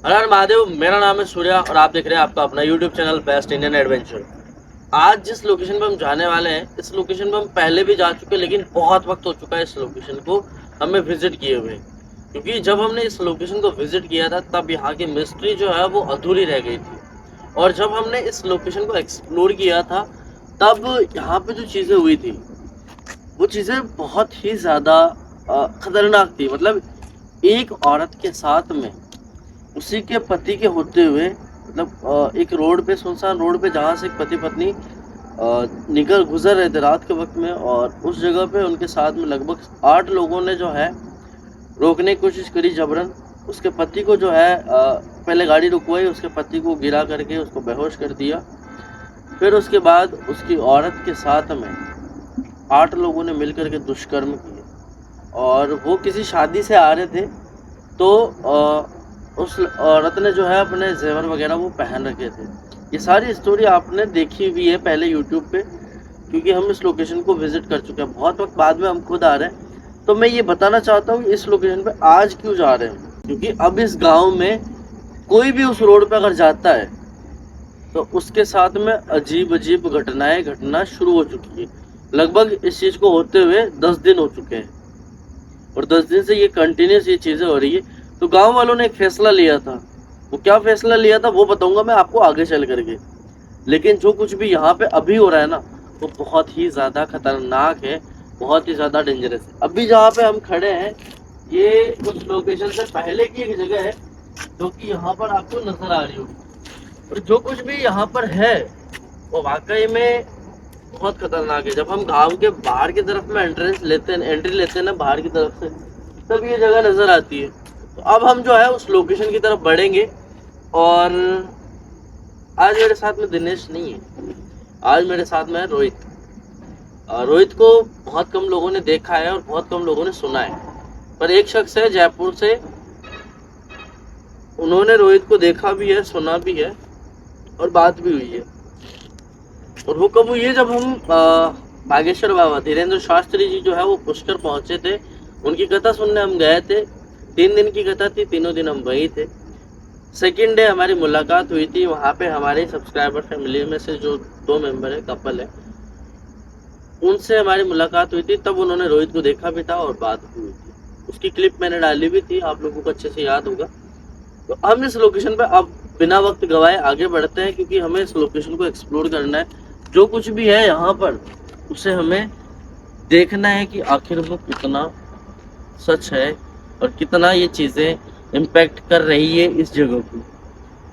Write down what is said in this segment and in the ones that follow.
हर हर महादेव। मेरा नाम है सूर्या और आप देख रहे हैं आपका अपना YouTube channel best Indian adventure. आज जिस लोकेशन पे हम जाने वाले हैं, इस लोकेशन पे हम पहले भी जा चुके हैं, लेकिन बहुत वक्त हो चुका है इस लोकेशन को हमें विजिट किए हुए। क्योंकि जब हमने इस लोकेशन को विजिट किया था तब यहाँ की मिस्ट्री जो है वो अधूरी रह गई थी, और जब हमने इस लोकेशन को एक्सप्लोर किया था तब यहाँ पे जो चीज़ें हुई थी वो चीज़ें बहुत ही ज़्यादा खतरनाक थी। मतलब एक औरत के साथ में उसी के पति के होते हुए, मतलब एक रोड पे, सुनसान रोड पे, जहाँ से एक पति पत्नी निकल गुजर रहे थे रात के वक्त में, और उस जगह पे उनके साथ में लगभग 8 लोगों ने जो है रोकने की कोशिश करी जबरन। उसके पति को जो है पहले गाड़ी रुकवाई, उसके पति को गिरा करके उसको बेहोश कर दिया। फिर उसके बाद उसकी औरत के साथ में 8 लोगों ने मिलकर के दुष्कर्म किए, और वो किसी शादी से आ रहे थे तो उस औरत ने जो है अपने जेवर वगैरह वो पहन रखे थे। ये सारी स्टोरी आपने देखी हुई है पहले यूट्यूब पे, क्योंकि हम इस लोकेशन को विजिट कर चुके हैं। बहुत वक्त बाद में हम खुद आ रहे हैं, तो मैं ये बताना चाहता हूँ इस लोकेशन पे आज क्यों जा रहे हैं। क्योंकि अब इस गांव में कोई भी उस रोड पे अगर जाता है तो उसके साथ में अजीब अजीब घटनाएं घटना शुरू हो चुकी है। लगभग इस चीज़ को होते हुए 10 दिन हो चुके हैं, और 10 दिन से ये कंटिन्यूस ये चीज़ें हो रही है। तो गांव वालों ने एक फैसला लिया था। वो क्या फैसला लिया था वो बताऊंगा मैं आपको आगे चल करके। लेकिन जो कुछ भी यहाँ पे अभी हो रहा है ना, वो बहुत ही ज़्यादा खतरनाक है, बहुत ही ज़्यादा डेंजरस है। अभी जहाँ पे हम खड़े हैं ये उस लोकेशन से पहले की एक जगह है जो कि यहाँ पर आपको नजर आ रही होगी, और जो कुछ भी यहाँ पर है वो वाकई में बहुत खतरनाक है। जब हम गांव के बाहर की तरफ में एंट्री लेते हैं ना बाहर की तरफ से, तब ये जगह नजर आती है। तो अब हम जो है उस लोकेशन की तरफ बढ़ेंगे, और आज मेरे साथ में दिनेश नहीं है, आज मेरे साथ में है रोहित। रोहित को बहुत कम लोगों ने देखा है और बहुत कम लोगों ने सुना है, पर एक शख्स है जयपुर से, उन्होंने रोहित को देखा भी है, सुना भी है, और बात भी हुई है। और वो कब हुई है, जब हम बागेश्वर बाबा धीरेन्द्र शास्त्री जी जो है वो पुष्कर पहुंचे थे, उनकी कथा सुनने हम गए थे। 3 दिन की कथा थी, तीनों दिन हम वहीं थे। सेकेंड डे हमारी मुलाकात हुई थी वहाँ पे। हमारे सब्सक्राइबर फैमिली में से जो 2 मेंबर है, कपल है, उनसे हमारी मुलाकात हुई थी। तब उन्होंने रोहित को देखा भी था और बात भी हुई थी। उसकी क्लिप मैंने डाली भी थी, आप लोगों को अच्छे से याद होगा। तो हम इस लोकेशन पे अब बिना वक्त गवाए आगे बढ़ते हैं, क्योंकि हमें इस लोकेशन को एक्सप्लोर करना है। जो कुछ भी है यहाँ पर उसे हमें देखना है कि आखिर वो कितना सच है और कितना ये चीज़ें इम्पैक्ट कर रही है इस जगह को।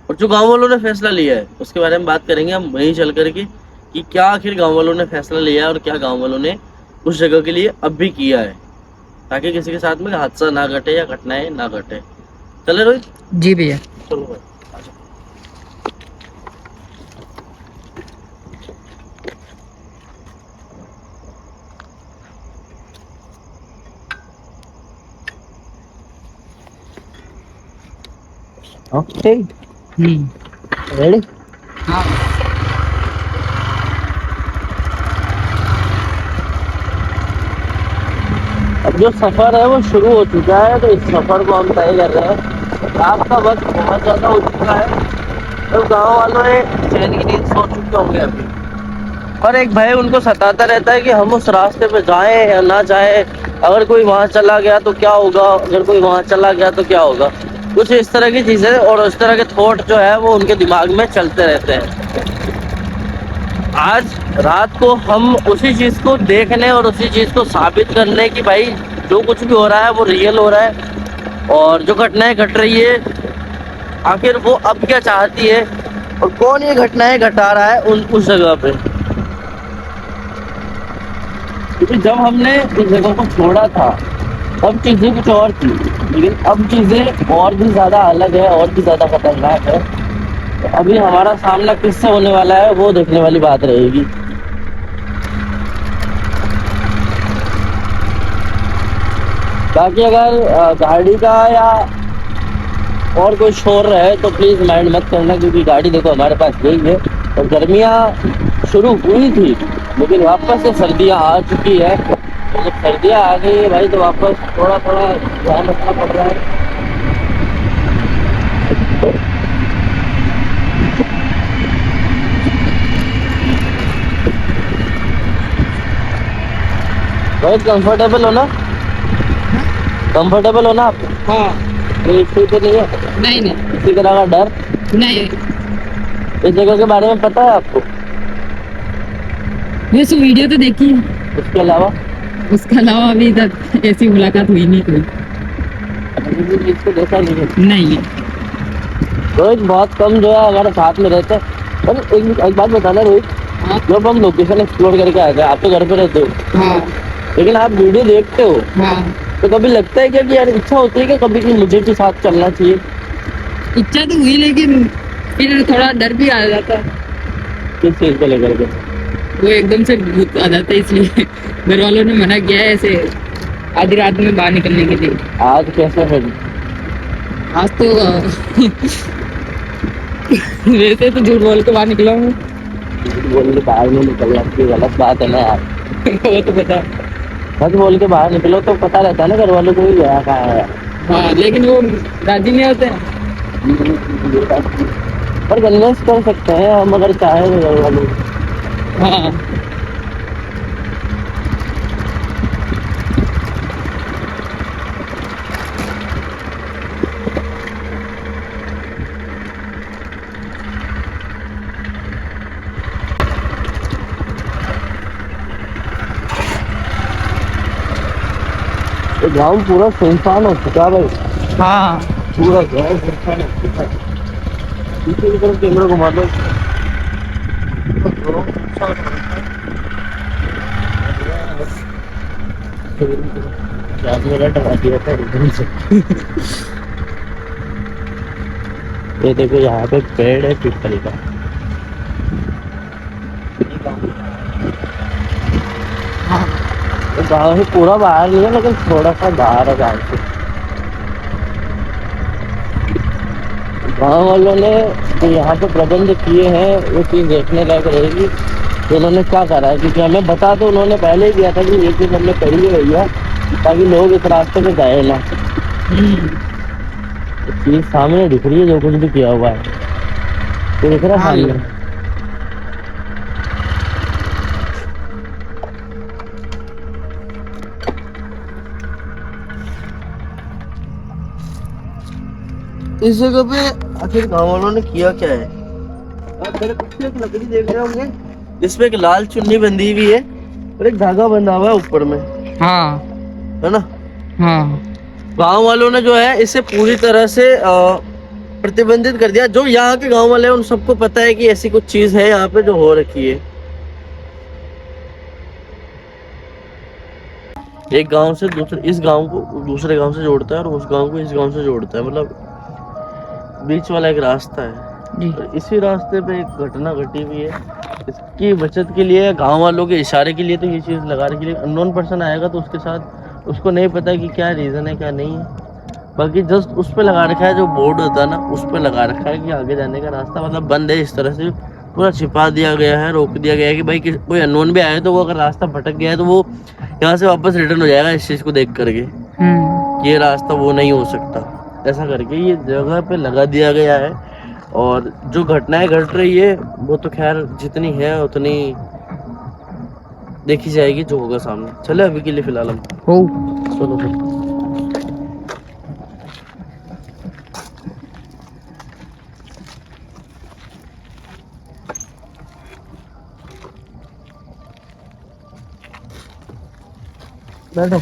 और जो गांव वालों ने फैसला लिया है उसके बारे में बात करेंगे हम वहीं चल करके, कि क्या आखिर गांव वालों ने फैसला लिया है और क्या गांव वालों ने उस जगह के लिए अब भी किया है, ताकि किसी के साथ में हादसा ना घटे या घटनाएं ना घटे। चले रोहित? जी भैया। चलो भाई। ओके। रेडी? हाँ। अब जो सफर है वो शुरू हो चुका है, तो इस सफर को हम तय कर रहे हैं। रात का वक्त बहुत ज्यादा हो चुका है, तो गांव वालों ने चैन की नींद सो चुके होंगे अभी, और एक भय उनको सताता रहता है कि हम उस रास्ते पे जाएं या ना जाएं। अगर कोई वहां चला गया तो क्या होगा, अगर कोई वहां चला गया तो क्या होगा। कुछ इस तरह की चीजें और इस तरह के थॉट जो है वो उनके दिमाग में चलते रहते हैं। आज रात को हम उसी चीज को देखने और उसी चीज को साबित करने की, भाई जो कुछ भी हो रहा है वो रियल हो रहा है, और जो घटनाएं घट रही है आखिर वो अब क्या चाहती है, और कौन ये घटनाएं घटा रहा है उस जगह पे। क्योंकि जब हमने इस जगह को छोड़ा था तब चीजें कुछ और थी, लेकिन अब चीजें और भी ज्यादा अलग है, और भी ज्यादा खतरनाक है। तो अभी हमारा सामना किससे होने वाला है वो देखने वाली बात रहेगी। बाकी अगर गाड़ी का या और कोई शोर रहे तो प्लीज माइंड मत करना, क्योंकि गाड़ी देखो हमारे पास यही है। और गर्मियाँ शुरू हुई थी, लेकिन वापस से सर्दियाँ आ चुकी है। तो जब सर्दियाँ आ गई है भाई, तो वापस थोड़ा थोड़ा ध्यान रखना पड़ रहा है। तो बहुत कंफर्टेबल हो ना? कंफर्टेबल हो ना आप? हाँ। कोई इश्यू तो नहीं है? नहीं नहीं किसी तरह का डर? नहीं, इस जगह के बारे में पता है आपको? वैसे वीडियो तो देखी है, उसके अलावा उसके अलावा अभी तक ऐसी मुलाकात हुई नहीं कोई। किसी चीज को देखा नहीं है? नहीं। रोहित बहुत कम जो है हमारे साथ में रहते हैं। पर एक बात बताना रोहित, हाँ जब हम लोकेशन एक्सप्लोर करके आए थे, आप तो घर पे रहते हो हाँ लेकिन आप वीडियो देखते हो, हाँ। तो कभी लगता है क्या कि यार इच्छा होती है कि कभी कि मुझे भी साथ चलना चाहिए? इच्छा तो हुई, लेकिन फिर थोड़ा डर भी आ जाता है। किस चीज को लेकर के? वो एकदम से भूत आ जाता है, इसलिए घर वालों ने मना किया है ऐसे आधी रात में बाहर निकलने के लिए। आज कैसे फिर? आज तो वैसे तो झूठ बोल के बाहर निकला हूँ। बोल के बाहर नहीं निकलना की गलत बात है ना यार। वो तो पता है। सच बोल के बाहर निकलो तो पता रहता है ना घर वालों को भी गया कहाँ है। हाँ, लेकिन वो राजी नहीं होते हैं। पर कन्विंस कर सकते हैं हम अगर चाहे तो घर वालों। हाँ। ये गाँव पूरा सुनसान हो चुका है भाई। हाँ। पूरा गाँव सुनसान हो चुका है। पीछे की तरफ कैमरा घुमा दो। ये देखो यहाँ पे पेड़ है पीपल का। हाँ। तो गाँव से पूरा बाहर नहीं है लेकिन थोड़ा सा बाहर है गाँव से। गाँव वालों ने जो यहाँ पे प्रबंध किए हैं वो चीज़ देखने लायक रहेगी कि उन्होंने क्या करा है, क्योंकि हमें बता तो उन्होंने पहले ही दिया था कि ये चीज़ हमने करी है भैया, ताकि लोग इस रास्ते पे जाए ना। चीज़ सामने दिख रही है जो कुछ भी किया हुआ है, तो दिख रहा है हाँ। सामने। इस जगह पे आखिर गाँव वालों ने किया क्या है? आप मेरे पीछे एक लकड़ी देख रहे होंगे जिसपे एक लाल चुन्नी बंधी हुई है और एक धागा बंधा हुआ है ऊपर में, हाँ। है ना? हाँ। गांव वालों ने जो है इसे पूरी तरह से प्रतिबंधित कर दिया। जो यहाँ के गांव वाले हैं उन सबको पता है कि ऐसी कुछ चीज है यहाँ पे जो हो रखी है। एक गांव से दूसरे, इस गांव को दूसरे गांव से जोड़ता है और उस गांव को इस गांव से जोड़ता है, मतलब बीच वाला एक रास्ता है। जी। और इसी रास्ते पे एक घटना घटी हुई है। इसकी बचत के लिए, गांव वालों के इशारे के लिए तो ये चीज लगा रखी है। अननोन पर्सन आएगा तो उसके साथ उसको नहीं पता कि क्या रीजन है क्या नहीं है, बाकी जस्ट उस पे लगा रखा है, जो बोर्ड होता है ना उस पे लगा रखा है कि आगे जाने का रास्ता मतलब बंद है। इस तरह से पूरा छिपा दिया गया है, रोक दिया गया है कि भाई कोई अननोन भी आए तो वो अगर रास्ता भटक गया है तो वो यहाँ से वापस रिटर्न हो जाएगा इस चीज को देख करके कि ये रास्ता वो नहीं हो सकता। ऐसा करके ये जगह पे लगा दिया गया है। और जो घटनाएं घट रही है वो तो खैर जितनी है उतनी देखी जाएगी, जो होगा सामने। चले अभी के लिए फिलहाल हम चलो फिर। बैठो।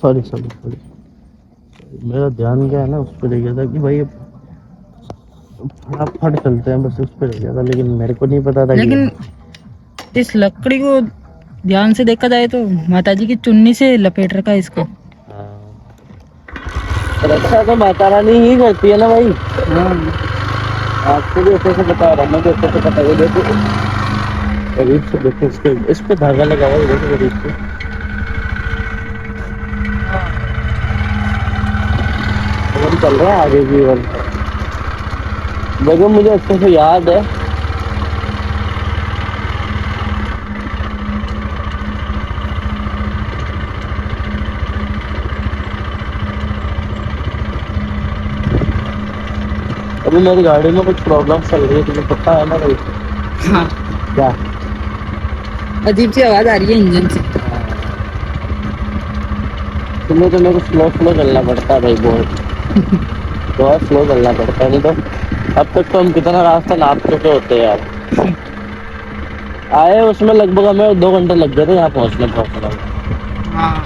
सॉरी सॉरी सॉरी, मेरा ध्यान क्या है ना उस पर रह गया था कि भाई फटाफट चलते हैं, बस उस पर रह गया था, लेकिन मेरे को नहीं पता था। लेकिन इस लकड़ी को ध्यान से देखा जाए तो माताजी की चुन्नी से लपेट रखा है इसको। रक्षा तो माता रानी ही करती है ना भाई। हाँ। आपको भी अच्छे से बता रहा, मैं भी अच्छे से बता। देखो करीब से देखो, इस पे धागा लगा हुआ है, देखो करीब से। हम चल रहे हैं आगे की ओर। देखो मुझे अच्छे से याद है, अभी मेरी गाड़ी में कुछ प्रॉब्लम चल रही है, तुझे पता है ना भाई? हाँ, क्या? अजीब सी आवाज आ रही है इंजन से। तुम्हें तो मेरे को स्लो स्लो चलना पड़ता है भाई, बहुत स्लो चलना पड़ता है, नहीं तो अब तक तो हम कितना रास्ता नाप चुके होते हैं यार। आए उसमें लगभग हमें 2 घंटे लग गए थे यहाँ पहुँचने में। हाँ,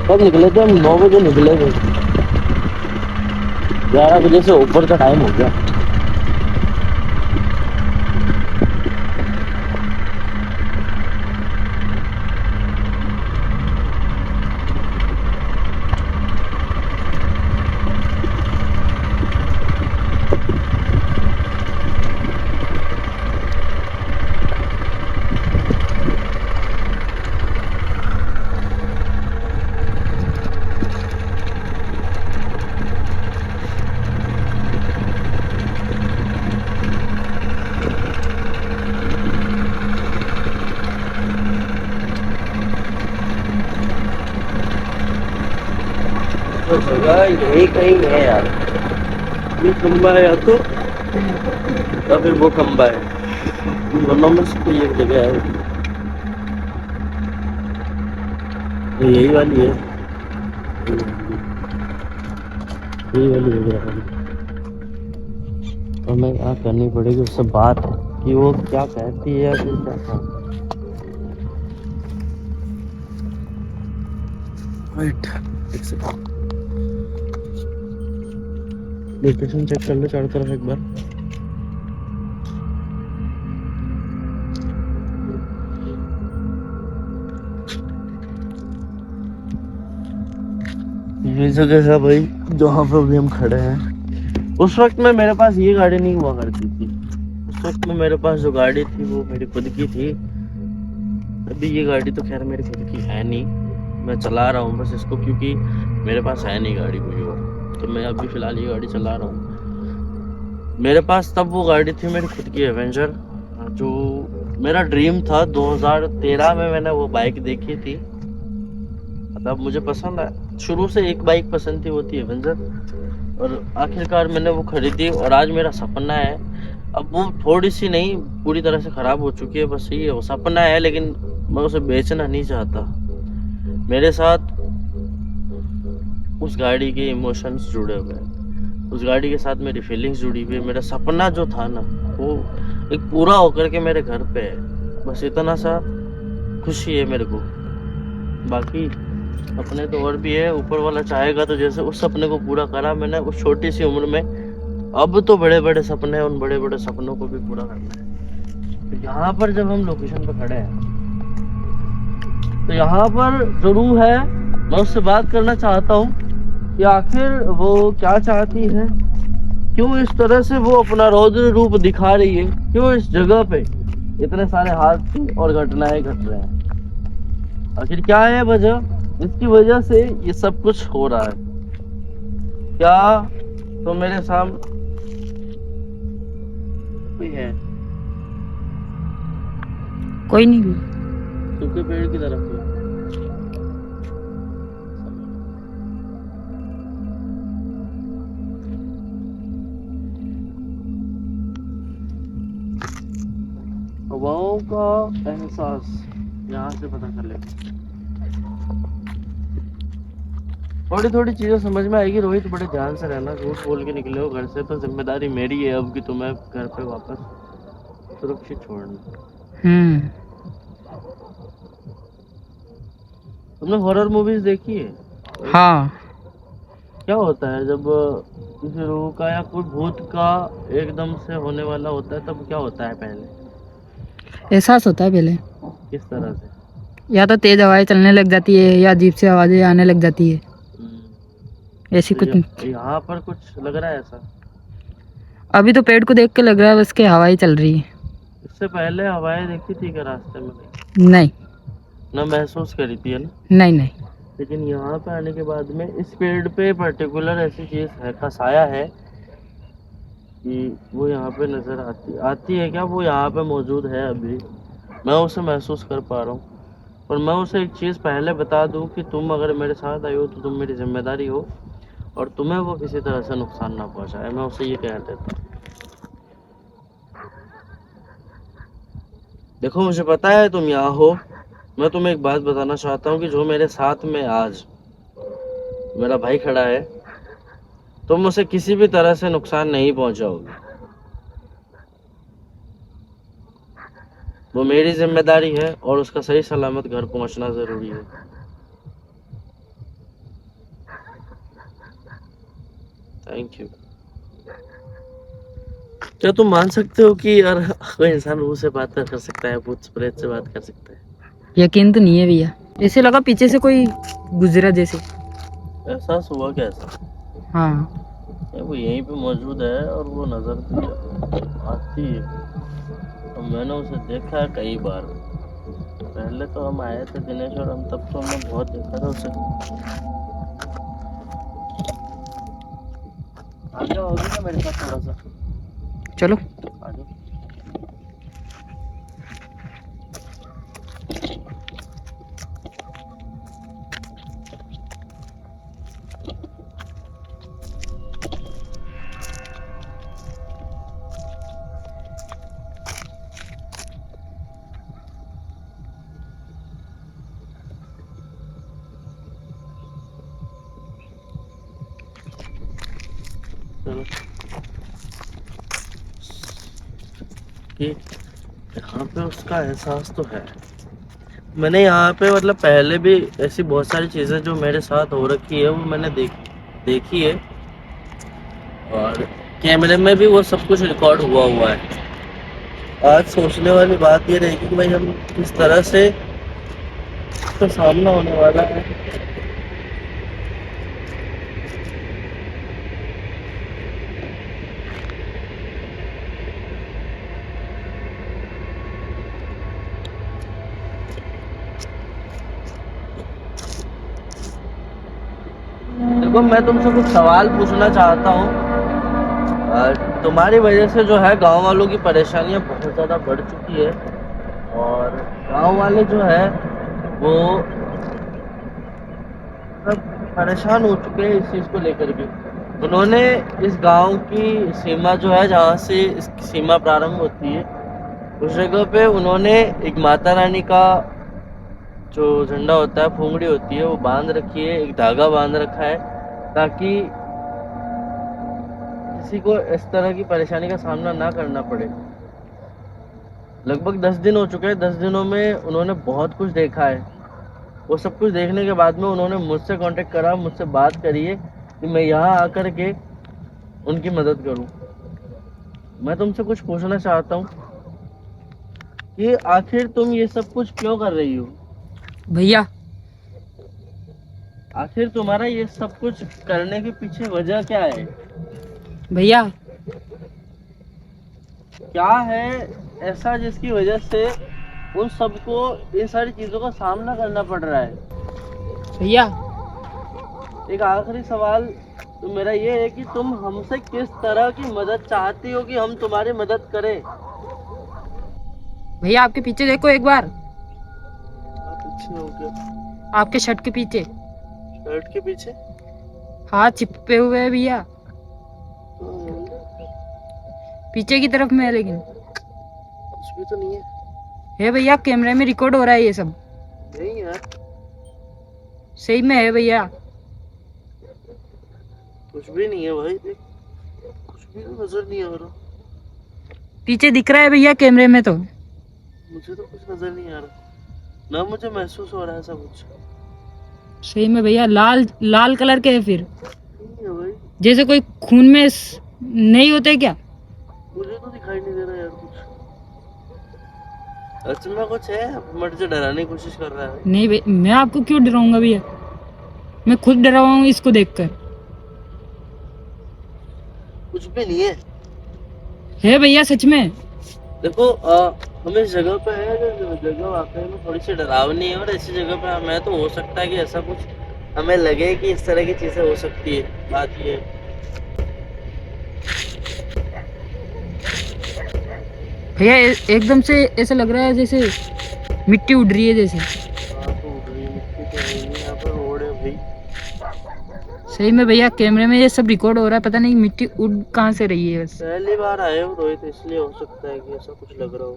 कब निकले थे हम? 9 बजे निकले थे, 11 बजे से ऊपर का टाइम हो गया। तो जगह यही कहीं है यार, ये खंबा है या फिर वो खंबा है, दोनों में से कोई एक जगह है। तो यही वाली है, यही वाली जगह है। और मैं यहाँ करनी पड़ेगी उससे बात कि वो क्या कहती है या फिर क्या कहती है। वेट, एक सेकंड, लोकेशन चेक कर लो चारों तरफ एक बार। ये जगह है भाई जहाँ पे अभी हम खड़े हैं। उस वक्त में मेरे पास ये गाड़ी नहीं हुआ करती थी, उस वक्त में मेरे पास जो गाड़ी थी वो मेरी खुद की थी। अभी ये गाड़ी तो खैर मेरी खुद की है नहीं, मैं चला रहा हूँ बस इसको, क्योंकि मेरे पास है नहीं गाड़ी कोई और, तो मैं अभी फ़िलहाल ये गाड़ी चला रहा हूँ। मेरे पास तब वो गाड़ी थी मेरी खुद की एवेंजर, जो मेरा ड्रीम था। 2013 में मैंने वो बाइक देखी थी, तब मुझे पसंद है, शुरू से एक बाइक पसंद थी, वो थी एवेंजर, और आखिरकार मैंने वो खरीदी और आज मेरा सपना है। अब वो थोड़ी सी नहीं, पूरी तरह से ख़राब हो चुकी है, बस यही है, वो सपना है, लेकिन मैं उसे बेचना नहीं चाहता। मेरे साथ उस गाड़ी के इमोशंस जुड़े हुए हैं, उस गाड़ी के साथ मेरी फीलिंग्स जुड़ी हुई है। मेरा सपना जो था ना, वो एक पूरा होकर के मेरे घर पे है, बस इतना सा खुशी है मेरे को। बाकी अपने तो और भी है, ऊपर वाला चाहेगा तो जैसे उस सपने को पूरा करा मैंने उस छोटी सी उम्र में, अब तो बड़े बड़े सपने हैं, उन बड़े बड़े सपनों को भी पूरा करना है। तो यहाँ पर जब हम लोकेशन पर खड़े हैं, तो यहाँ पर जरूर है, मैं उससे बात करना चाहता हूँ कि आखिर वो क्या चाहती है, क्यों इस तरह से वो अपना रौद्र रूप दिखा रही है, क्यों इस जगह पे इतने सारे हादसे और घटनाएं घट रहे हैं, आखिर क्या है वजह, इसकी वजह से ये सब कुछ हो रहा है। क्या तो मेरे सामने कोई है? कोई नहीं। सूखे पेड़ की तरफ है। हवाओं का एहसास यहाँ से पता कर लेते। थोड़ी थोड़ी चीजें समझ में आएगी। रोहित बड़े ध्यान से रहना, झूठ बोल के निकले हो घर से तो जिम्मेदारी मेरी है अब कि तुम्हें घर पे वापस सुरक्षित छोड़ना। तुमने हॉरर मूवीज देखी है? हाँ, क्या होता है जब किसी रूह का या कोई भूत का एकदम से होने वाला होता है, तब क्या होता है पहले? एहसास होता है पहले, किस तरह से? या तो तेज हवाएं चलने लग जाती है या अजीब सी आवाजें आने लग जाती है, ऐसी तो कुछ। यहाँ पर कुछ लग रहा है ऐसा? अभी तो पेड़ को देख के लग रहा है बस के हवाएं चल रही है। इससे पहले हवाएं देखी थी क्या रास्ते में? नहीं ना महसूस करी थी, है ना? नहीं नहीं। लेकिन यहाँ पे आने के बाद में इस पेड़ पे पर्टिकुलर ऐसी चीज है का साया है कि वो यहाँ पे नजर आती है क्या? वो यहाँ पे मौजूद है अभी, मैं उसे महसूस कर पा रहा हूँ। और मैं उसे एक चीज़ पहले बता दूँ कि तुम अगर मेरे साथ आई हो तो तुम मेरी जिम्मेदारी हो, और तुम्हें वो किसी तरह से नुकसान ना पहुंचाए, मैं उसे ये कह देता हूँ। देखो मुझे पता है तुम यहाँ हो, मैं तुम्हें एक बात बताना चाहता हूँ कि जो मेरे साथ में आज मेरा भाई खड़ा है, तुम उसे किसी भी तरह से नुकसान नहीं पहुंचाओगे। वो मेरी जिम्मेदारी है और उसका सही सलामत घर पहुंचना जरूरी है। Thank you. क्या तुम मान सकते हो कि यार कोई इंसान रूह से बात कर सकता है, भूत प्रेत से बात कर सकता है? यकीन तो नहीं है भैया, ऐसे लगा पीछे से कोई गुजरा जैसे। एहसास हुआ कैसा? हाँ वो यहीं पे मौजूद है और वो नजर आती है, और मैंने उसे देखा है कई बार। पहले तो हम आए थे दिनेश और हम, तब तो हमने बहुत देखा था उसे। आ जाओ अभी ना मेरे साथ थोड़ा सा। चलो। आ जाओ। चलो कि यहाँ पे उसका एहसास तो है। मैंने यहाँ पे मतलब पहले भी ऐसी बहुत सारी चीजें जो मेरे साथ हो रखी है वो मैंने देखी है, और कैमरे में भी वो सब कुछ रिकॉर्ड हुआ है। आज सोचने वाली बात ये रहेगी कि भाई हम किस तरह से इसका सामना होने वाला है। देखो मैं तुमसे कुछ सवाल पूछना चाहता हूँ। तुम्हारी वजह से जो है गांव वालों की परेशानियां बहुत ज़्यादा बढ़ चुकी है, और गांव वाले जो है वो सब परेशान हो चुके हैं इस चीज़ को लेकर के। उन्होंने इस गांव की सीमा जो है, जहाँ से इसकी सीमा प्रारंभ होती है, उस जगह पे उन्होंने एक माता रानी का जो झंडा होता है, फुंगड़ी होती है, वो बांध रखी है, एक धागा बांध रखा है, ताकि किसी को इस तरह की परेशानी का सामना ना करना पड़े। लगभग 10 दिन हो चुके हैं। 10 दिनों में उन्होंने बहुत कुछ देखा है। वो सब कुछ देखने के बाद में उन्होंने मुझसे कांटेक्ट करा, मुझसे बात करी है कि मैं यहाँ आकर के उनकी मदद करूँ। मैं तुमसे कुछ पूछना चाहता हूँ कि आखिर तुम ये सब कुछ क्यों कर रही हो? भैया आखिर तुम्हारा ये सब कुछ करने के पीछे वजह क्या है? भैया क्या है ऐसा जिसकी वजह से उन सबको इन सारी चीजों का सामना करना पड़ रहा है? भैया एक आखिरी सवाल तो मेरा ये है कि तुम हमसे किस तरह की मदद चाहती हो कि हम तुम्हारी मदद करें? भैया आपके पीछे देखो एक बार, पीछे हो गया? आपके शर्ट के पीछे शर्ट के पीछे हाथ चिपके हुए हैं भैया, पीछे की तरफ में है, लेकिन कुछ भी तो नहीं है भैया। कैमरे में रिकॉर्ड हो रहा है ये सब। नहीं यार, सही में है भैया। कुछ भी नहीं है भाई, देख कुछ भी तो नजर नहीं आ रहा। पीछे दिख रहा है भैया कैमरे में, तो मुझे तो कुछ नजर नहीं आ रहा, ना मुझे महसूस हो रहा है ऐसा कुछ। सही में भैया लाल लाल कलर के है, फिर नहीं है भाई, जैसे कोई खून में नहीं होते क्या? मुझे तो दिखाई नहीं दे रहा यार कुछ। अच्छा में कुछ है, मुझे डराने की कोशिश कर रहा है। नहीं भाई, मैं आपको क्यों डराऊंगा भैया, मैं खुद डरा हुआ हूँ इसको देखकर। कुछ भी नहीं है भैया सच में। देखो हम इस जगह पे है, जो जगह वाकई में थोड़ी सी डरावनी है, और ऐसी जगह पे हमें तो हो सकता है कि ऐसा कुछ हमें लगे कि इस तरह की चीजें हो सकती है। बात ये है। भैया एकदम से ऐसा लग रहा है जैसे मिट्टी उड़ रही है जैसे। हाँ तो उड़ रही है, मिट्टी तो है नहीं, यहाँ पर रोड है भाई। सही में भैया कैमरे में ये सब रिकॉर्ड हो रहा है, पता नहीं मिट्टी उड़ कहाँ से रही है बस। पहली बार आए हो रोहित, इसलिए हो सकता है कि ऐसा कुछ लग रहा हो।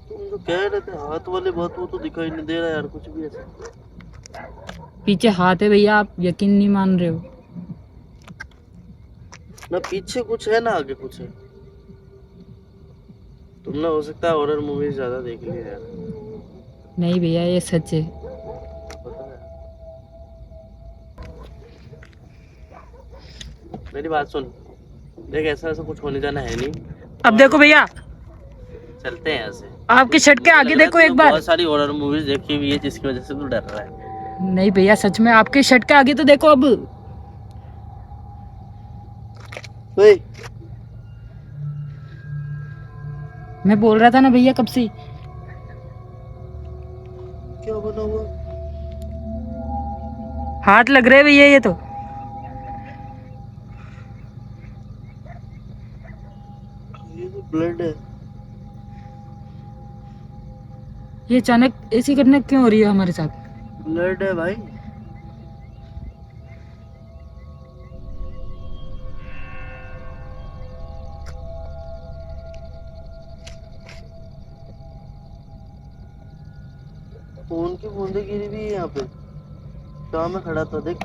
तुम जो कह रहे थे हाथ वाली बात, वो तो दिखाई नहीं दे रहा यार कुछ भी ऐसा। पीछे हाथ है भैया, आप यकीन नहीं मान रहे हो। ना पीछे कुछ है ना आगे कुछ है। तुमने हो सकता है हॉरर मूवीज ज्यादा देख ली है यार। नहीं भैया ये सच है। पता है। मेरी बात सुन, देख ऐसा ऐसा कुछ होने जाना है नहीं। अब देखो भैया, चलते हैं ऐसे। आपके शर्ट के आगे देखो एक बार। बहुत सारी हॉरर मूवीज देखी हुई है जिसकी वजह से तू डर रहा है। नहीं भैया सच में, आपके शर्ट के आगे तो देखो अब। ओए, मैं बोल रहा था ना भैया कब से। क्या बना हुआ? हाथ लग रहे भैया ये तो। ये तो ब्लड है। ये अचानक ऐसी घटना क्यों हो रही है हमारे साथ? ब्लड है भाई। खून की बूंदे गिरी भी है यहाँ पे। जहाँ मैं खड़ा था देख।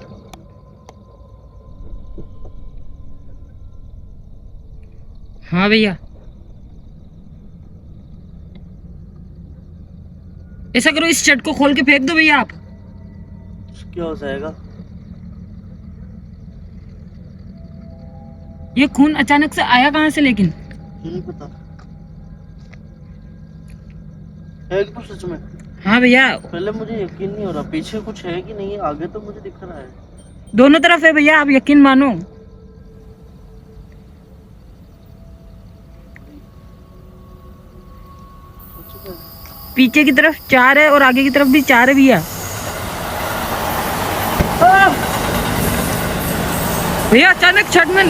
हाँ भैया, ऐसा करो इस शर्ट को खोल के फेंक दो भैया आप। क्या हो जाएगा? ये खून अचानक से आया कहाँ से लेकिन? नहीं पता। है कि कुछ सच में? हाँ भैया, पहले मुझे यकीन नहीं हो रहा पीछे कुछ है कि नहीं है, आगे तो मुझे दिख रहा है। दोनों तरफ है भैया, आप यकीन मानो। सच में? पीछे की तरफ 4 है और आगे की तरफ भी 4 है भैया। भैया अचानक छत में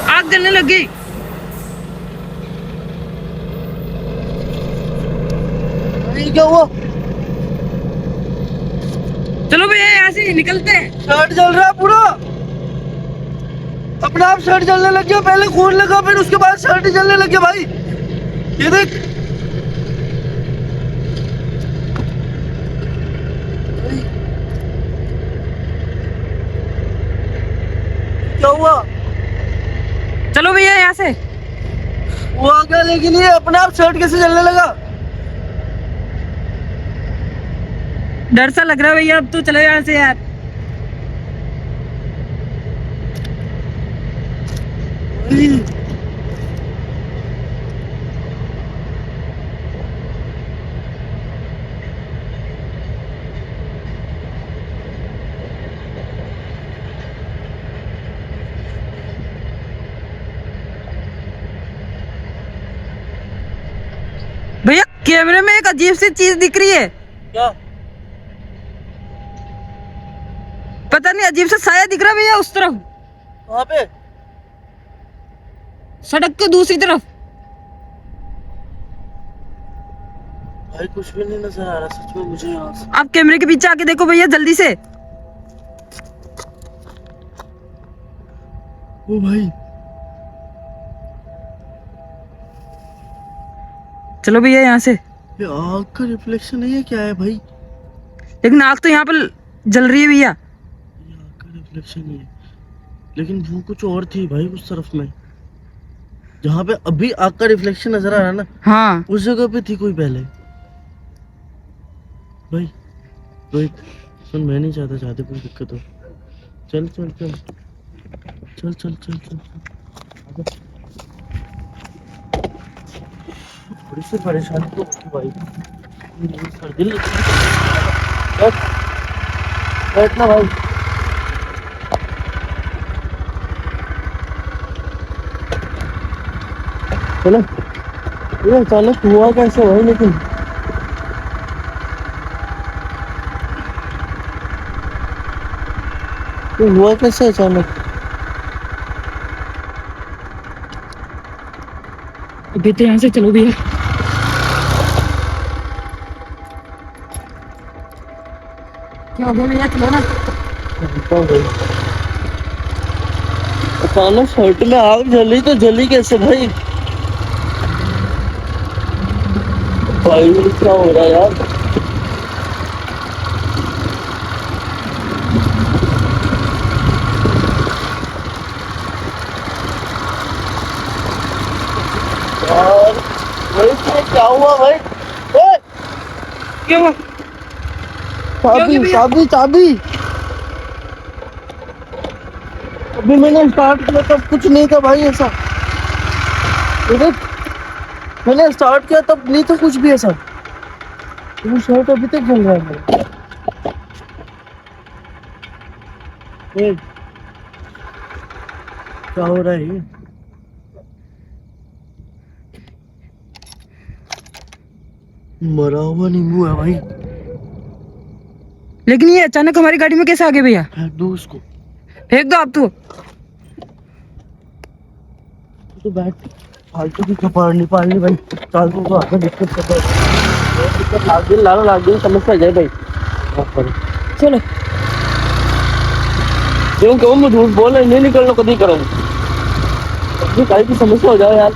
आग जलने लगी। अरे क्या हुआ? चलो भैया यहाँ से निकलते हैं। शर्ट जल रहा है पूरा। अपने आप शर्ट जलने लग गया। पहले खून लगा फिर उसके बाद शर्ट जलने लग गया भाई। ये देख। क्या हुआ? चलो भैया यहाँ से। वो आ गया लेकिन ये अपने आप शर्ट कैसे जलने लगा? डर सा लग रहा है भैया, अब तो चलो यहाँ से यार। भैया कैमरे में एक अजीब सी चीज दिख रही है। क्या? पता नहीं, अजीब सा साया दिख रहा है भैया उस तरफ, वहाँ पे? सड़क के दूसरी तरफ। भाई कुछ भी नहीं नजर आ रहा सच में मुझे यहाँ से। आप कैमरे के पीछे आके देखो भैया जल्दी से। ओ भाई, चलो भैया यहाँ से। ये आग का रिफ्लेक्शन है या क्या है भाई? लेकिन आग तो यहाँ पर जल रही है भैया। ये आग का रिफ्लेक्शन ही है, लेकिन वो कुछ और थी भाई उस तरफ में, जहाँ पे अभी आग का रिफ्लेक्शन नजर आ रहा है ना, हाँ उस जगह पे थी कोई पहले। भाई रोहित सुन, मैं नहीं चाहता कोई दिक्कत हो। चल चल चल चल चल चल चल आजा। थोड़ी सी परेशानी तो होगी भाई। मेरी सर्दी लग रही है। बैठ बैठ ना भाई। चलो, ये अचानक हुआ कैसे भाई? लेकिन ये हुआ कैसे अचानक? अभी तो यहाँ से चलो भैया। क्या हो गया भैया, चलो ना। अचानक शर्ट में आग जली तो जली कैसे भाई? भाई क्या हो रहा है यार? यार भाई क्या हुआ भाई? ओए! क्या हुआ? चाबी भैया? चाबी चाबी। अभी मैंने स्टार्ट किया तब कुछ नहीं था भाई ऐसा। देख, मैंने स्टार्ट किया तब नहीं था कुछ भी ऐसा। वो शर्ट अभी तक जल रहा है मेरा। ए, क्या हो रहा है ये? मरा हुआ नींबू है भाई। लेकिन ये अचानक हमारी गाड़ी में कैसे आ गए भैया? फेंक दो उसको। फेंक दो आप तो। तो बैठ, फालतू की कपाड़ नहीं पालनी भाई। फालतू को आगे दिक्कत कर रहा है। दिक्कत लाग गई समस्या जाए भाई। माफ करो। चलो क्यों क्यों मैं झूठ बोल रहा नहीं निकलना कभी करूँ। अपनी गाड़ी की समस्या हो जाए यार।